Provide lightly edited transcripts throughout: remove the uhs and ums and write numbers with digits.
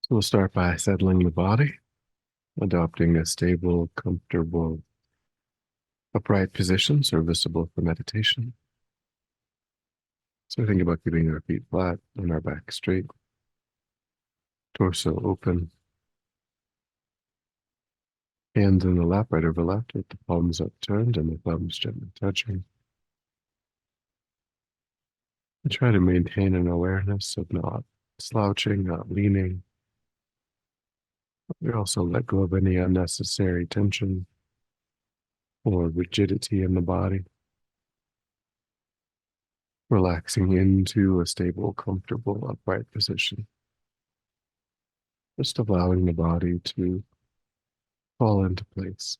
So we'll start by settling the body, adopting a stable, comfortable, upright position serviceable for meditation. So think about keeping our feet flat and our back straight, torso open, hands in the lap, right over left, with the palms upturned and the thumbs gently touching. And try to maintain an awareness of not slouching, not leaning. We also let go of any unnecessary tension or rigidity in the body, relaxing into a stable, comfortable, upright position. Just allowing the body to fall into place.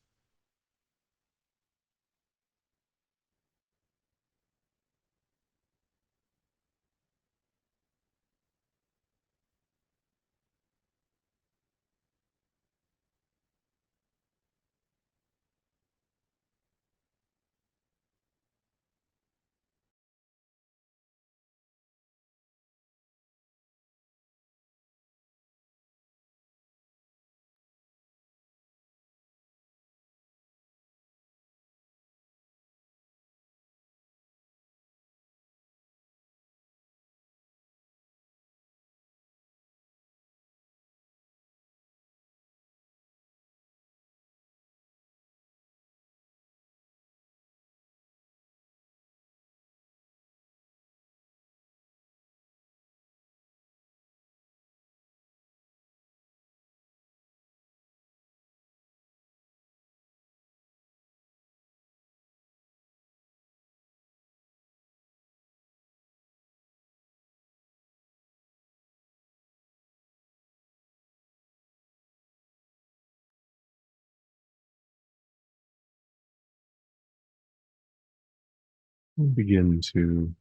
And begin to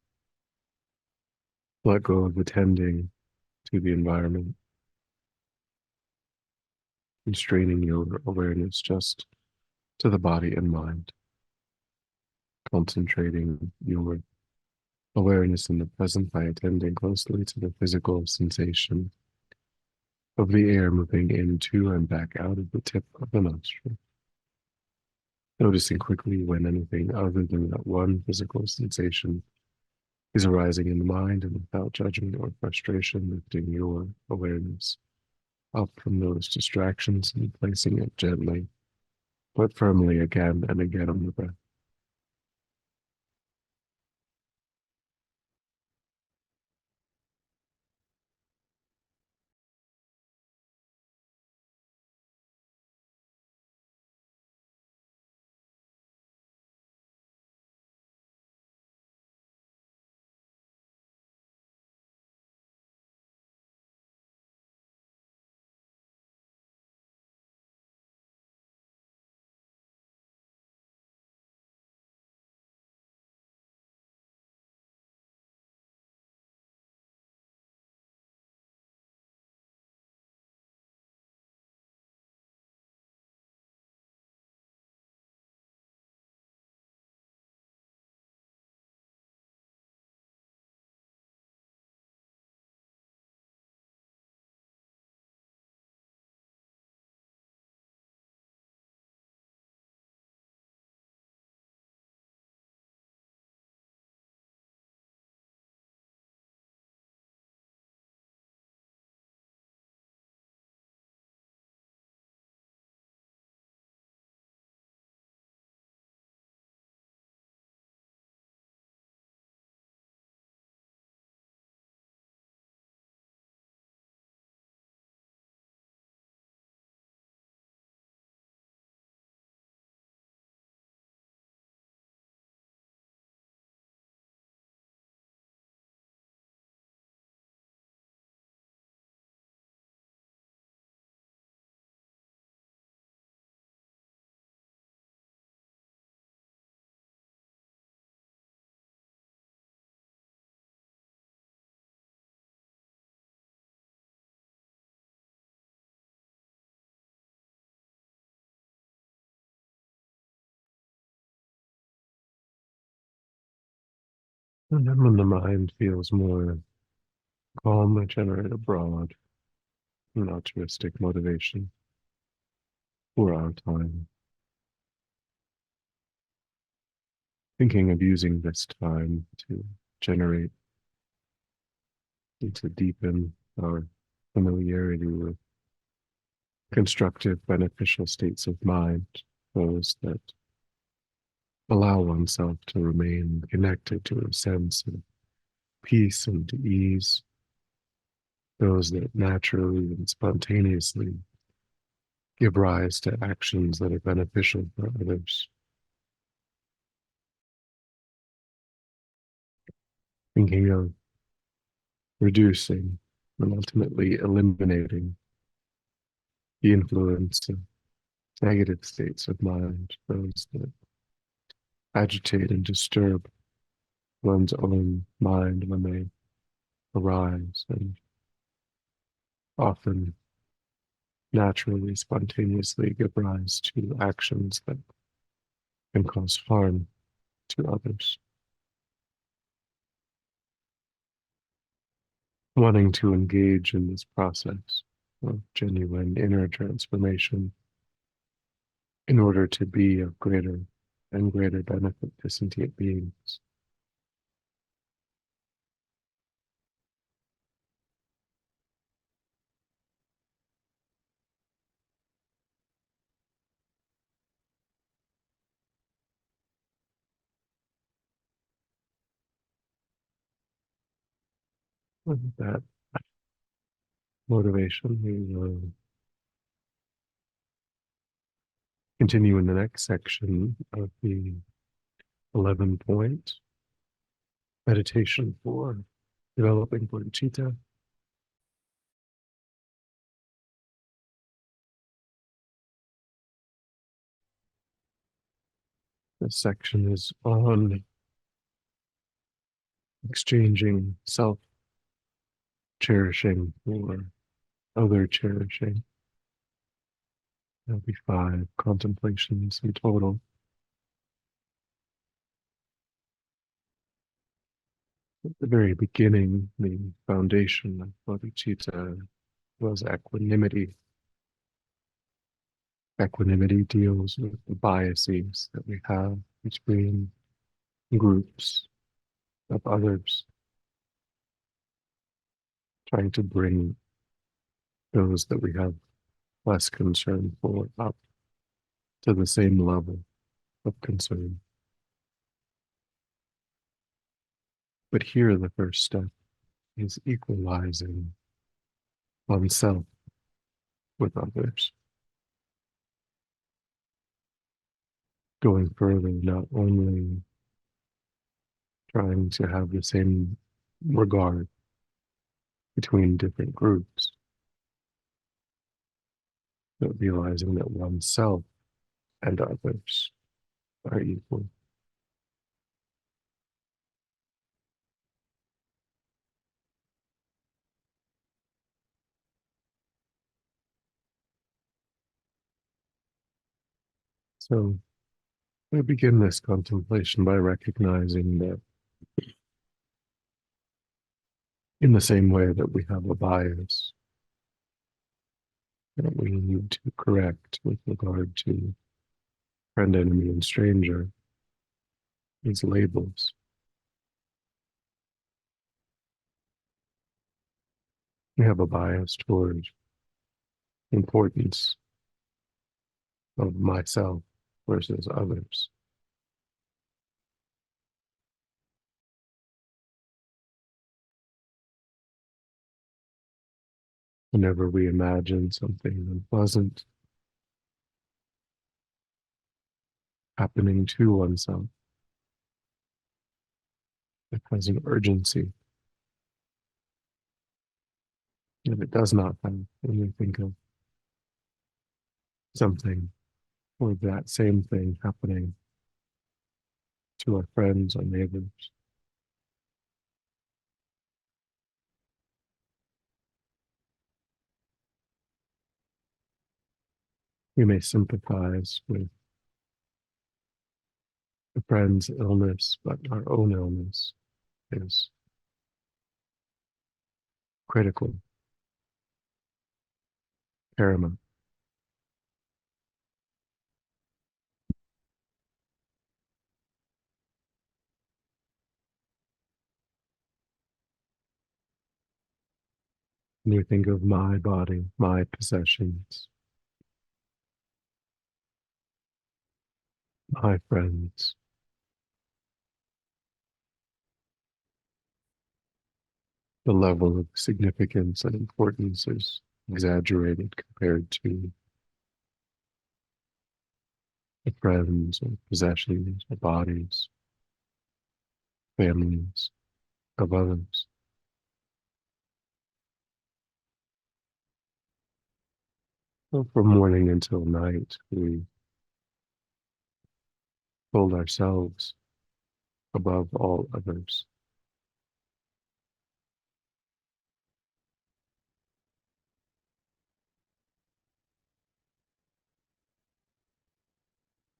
let go of attending to the environment, constraining your awareness just to the body and mind, concentrating your awareness in the present by attending closely to the physical sensation of the air moving into and back out of the tip of the nostril. Noticing quickly when anything other than that one physical sensation is arising in the mind, and without judgment or frustration, lifting your awareness up from those distractions and placing it gently but firmly again and again on the breath. And then when the mind feels more calm, I generate a broad, an altruistic motivation for our time, thinking of using this time to generate and to deepen our familiarity with constructive, beneficial states of mind, those that allow oneself to remain connected to a sense of peace and ease, those that naturally and spontaneously give rise to actions that are beneficial for others. Thinking of reducing and ultimately eliminating the influence of negative states of mind, those that agitate and disturb one's own mind when they arise and often naturally, spontaneously give rise to actions that can cause harm to others. Wanting to engage in this process of genuine inner transformation in order to be of greater and greater benefit to sentient beings. With that motivation, we will continue in the next section of the 11-point meditation for developing bodhicitta. This section is on exchanging self-cherishing for other-cherishing. There'll be 5 contemplations in total. At the very beginning, the foundation of bodhicitta was equanimity. Equanimity deals with the biases that we have between groups of others, trying to bring those that we have less concern for up to the same level of concern. But here, the first step is equalizing oneself with others. Going further, not only trying to have the same regard between different groups, but realizing that oneself and others are equal. So we begin this contemplation by recognizing that in the same way that we have a bias that we need to correct with regard to friend, enemy, and stranger, these labels, we have a bias toward importance of myself versus others. Whenever we imagine something unpleasant happening to oneself, it has an urgency that it does not have when we think of something or that same thing happening to our friends or neighbors. We may sympathize with a friend's illness, but our own illness is critical. paramount. When you think of my body, my possessions, my friends, the level of significance and importance is exaggerated compared to the friends or possessions or bodies, families of others. So from morning until night, we hold ourselves above all others.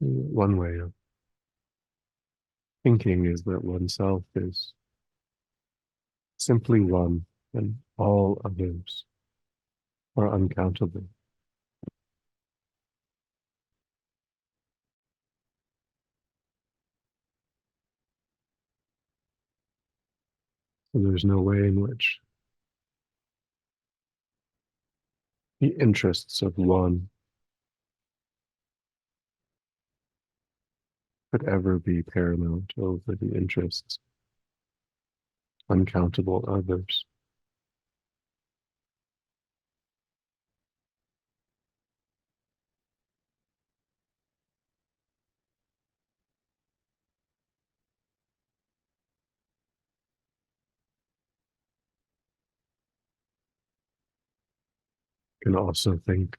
One way of thinking is that oneself is simply one and all others are uncountable. So there's no way in which the interests of one could ever be paramount over the interests of uncountable others. You can also think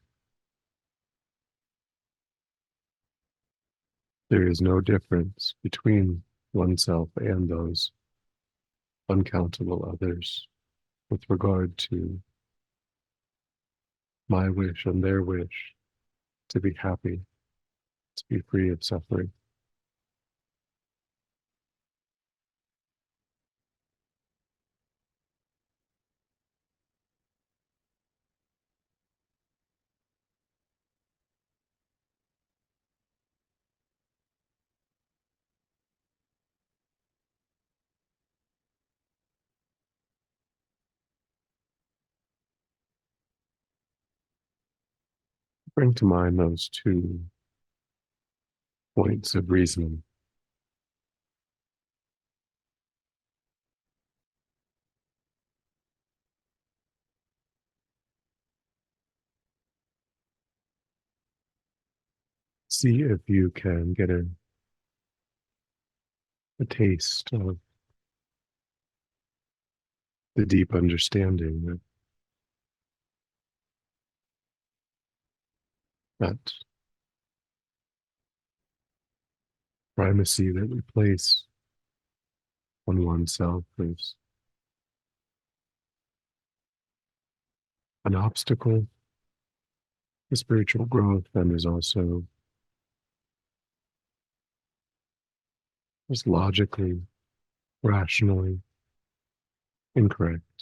there is no difference between oneself and those uncountable others with regard to my wish and their wish to be happy, to be free of suffering. Bring to mind those two points of reasoning. See if you can get a taste of the deep understanding that primacy that we place on oneself is an obstacle to spiritual growth and is also is logically, rationally incorrect.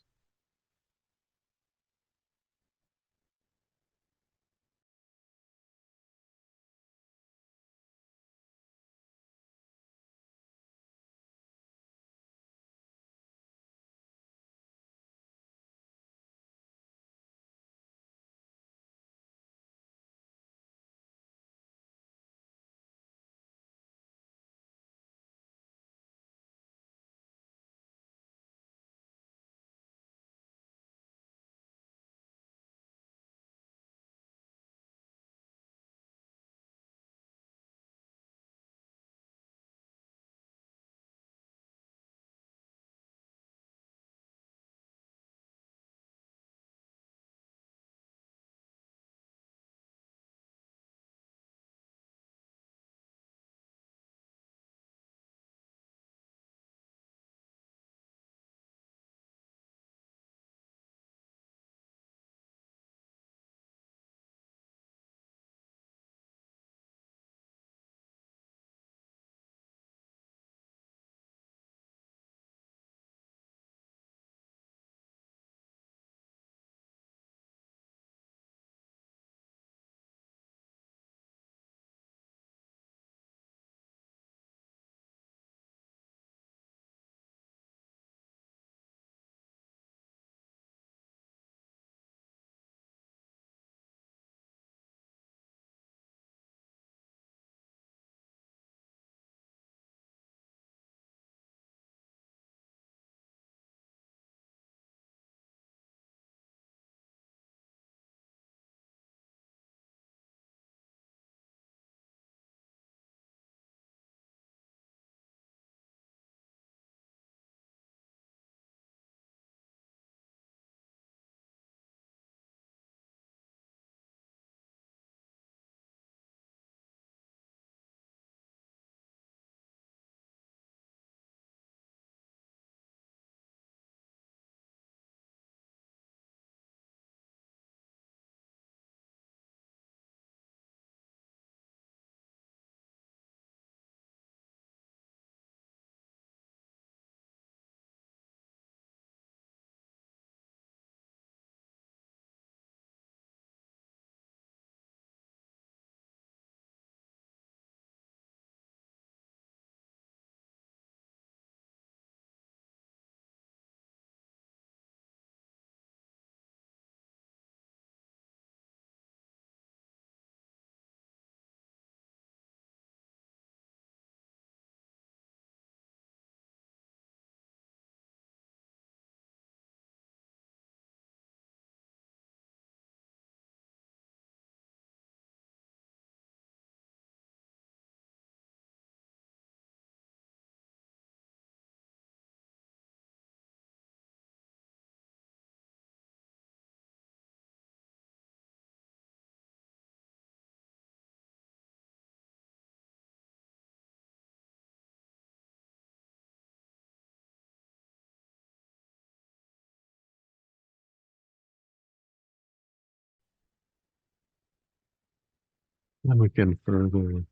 And we can further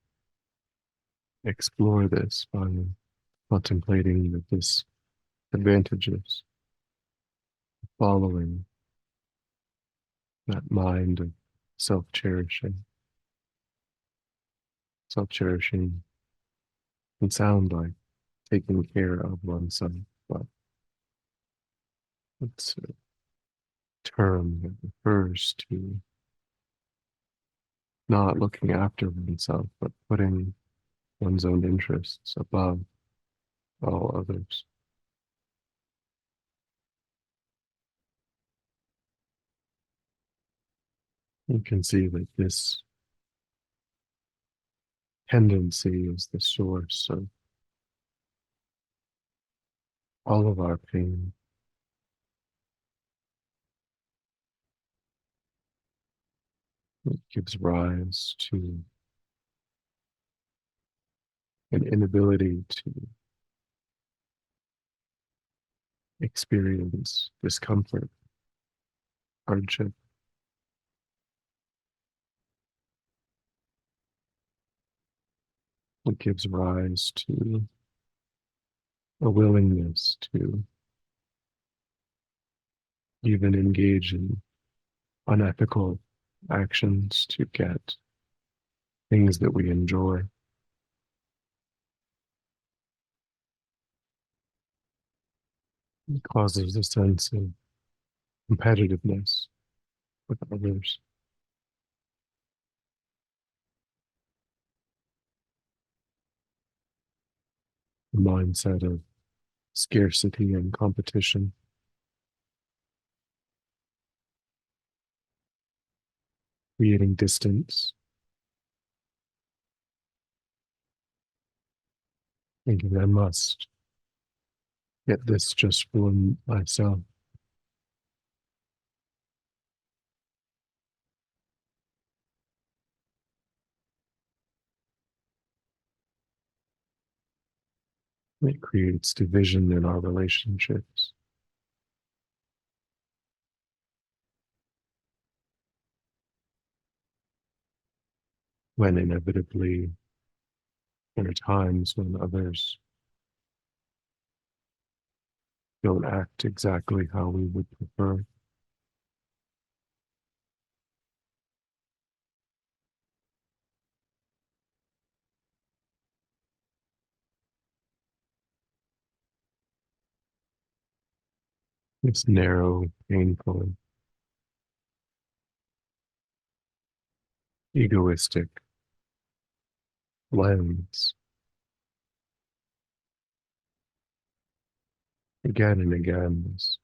explore this by contemplating the disadvantages, following that mind of self-cherishing. Self-cherishing can sound like taking care of oneself, but it's a term that refers to not looking after oneself, but putting one's own interests above all others. You can see that this tendency is the source of all of our pain. It gives rise to an inability to experience discomfort, hardship. It gives rise to a willingness to even engage in unethical actions to get things that we enjoy. It causes a sense of competitiveness with others, a mindset of scarcity and competition, creating distance, thinking I must get this just for myself. It creates division in our relationships. When inevitably there are times when others don't act exactly how we would prefer. This narrow, painful, egoistic lens again and again is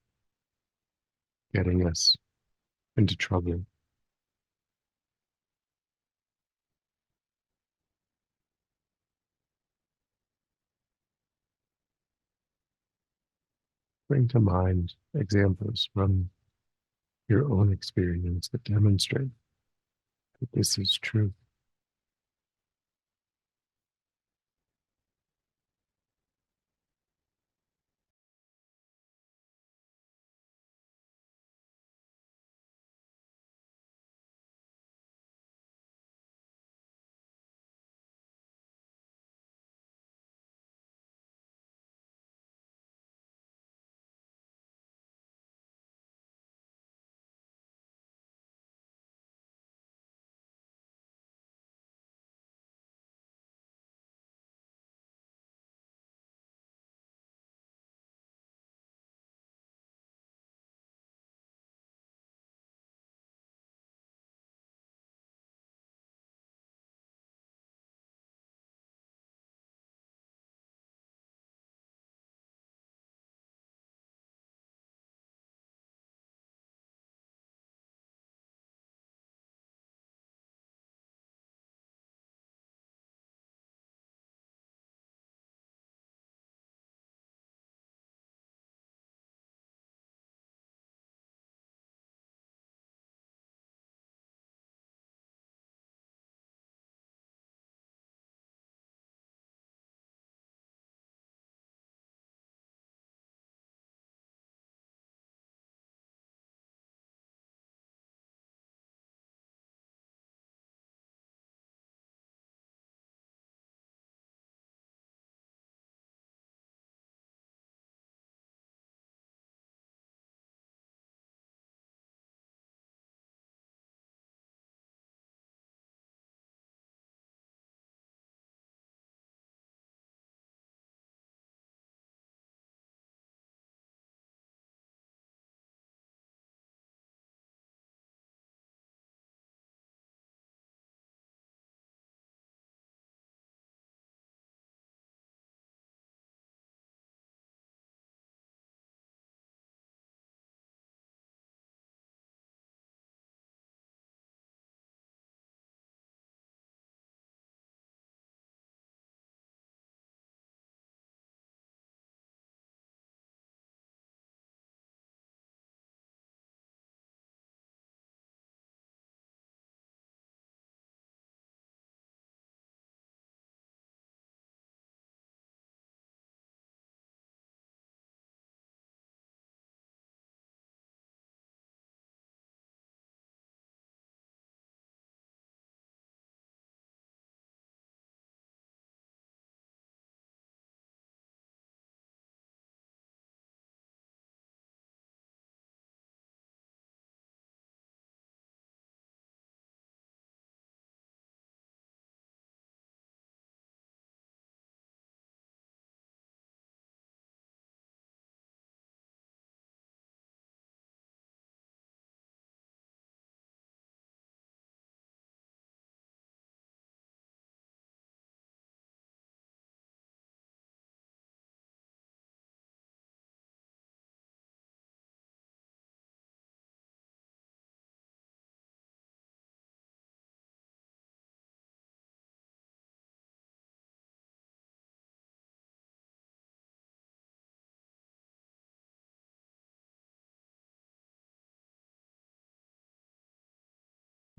getting us into trouble. Bring to mind examples from your own experience that demonstrate that this is true.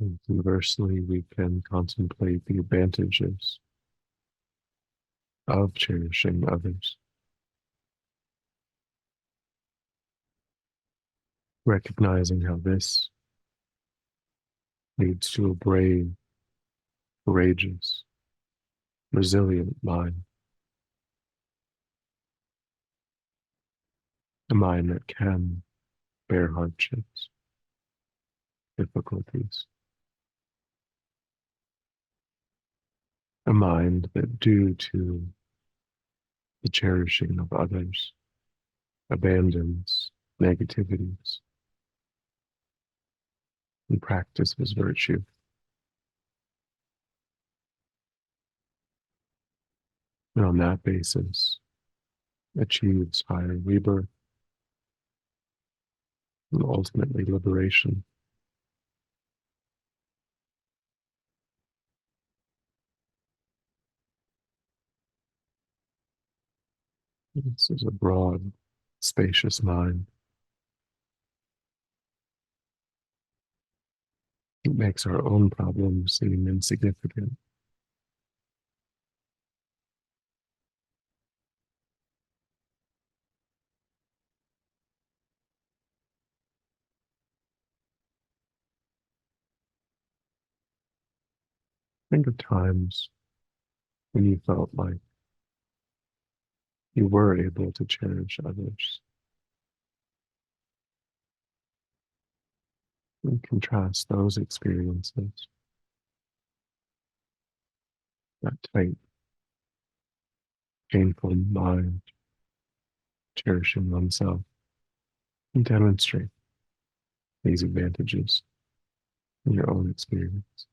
And conversely, we can contemplate the advantages of cherishing others, recognizing how this leads to a brave, courageous, resilient mind, a mind that can bear hardships, difficulties, a mind that, due to the cherishing of others, abandons negativities and practices virtue. And on that basis, achieves higher rebirth and ultimately liberation. This is a broad, spacious mind. It makes our own problems seem insignificant. Think of times when you felt like you were able to cherish others, and contrast those experiences, that tight, painful mind, cherishing oneself, and demonstrate these advantages in your own experience.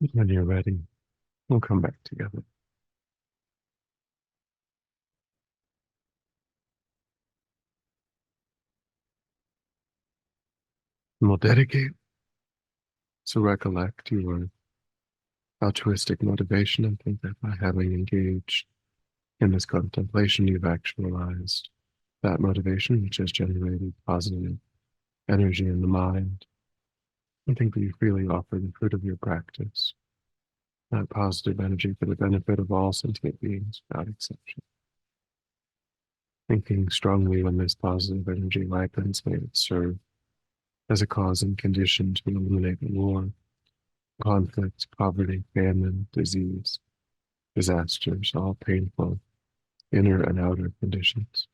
When you're ready, we'll come back together. And we'll dedicate to recollect your altruistic motivation and think that by having engaged in this contemplation, you've actualized that motivation, which has generated positive energy in the mind. I think that you freely offer the fruit of your practice, that positive energy for the benefit of all sentient beings without exception. Thinking strongly when this positive energy ripens, may it serve as a cause and condition to eliminate war, conflict, poverty, famine, disease, disasters, all painful inner and outer conditions.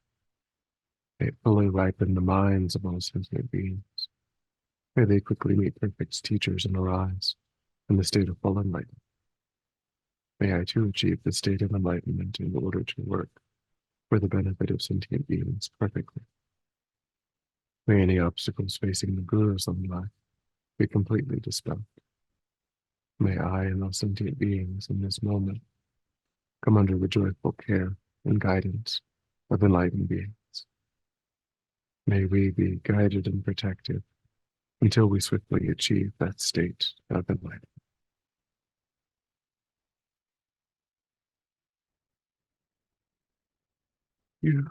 May it fully ripen the minds of all sentient beings. May they quickly meet perfect teachers and arise in the state of full enlightenment. May I too achieve the state of enlightenment in order to work for the benefit of sentient beings perfectly. May any obstacles facing the Guru's own life be completely dispelled. May I and all sentient beings in this moment come under the joyful care and guidance of enlightened beings. May we be guided and protected until we swiftly achieve that state of enlightenment. You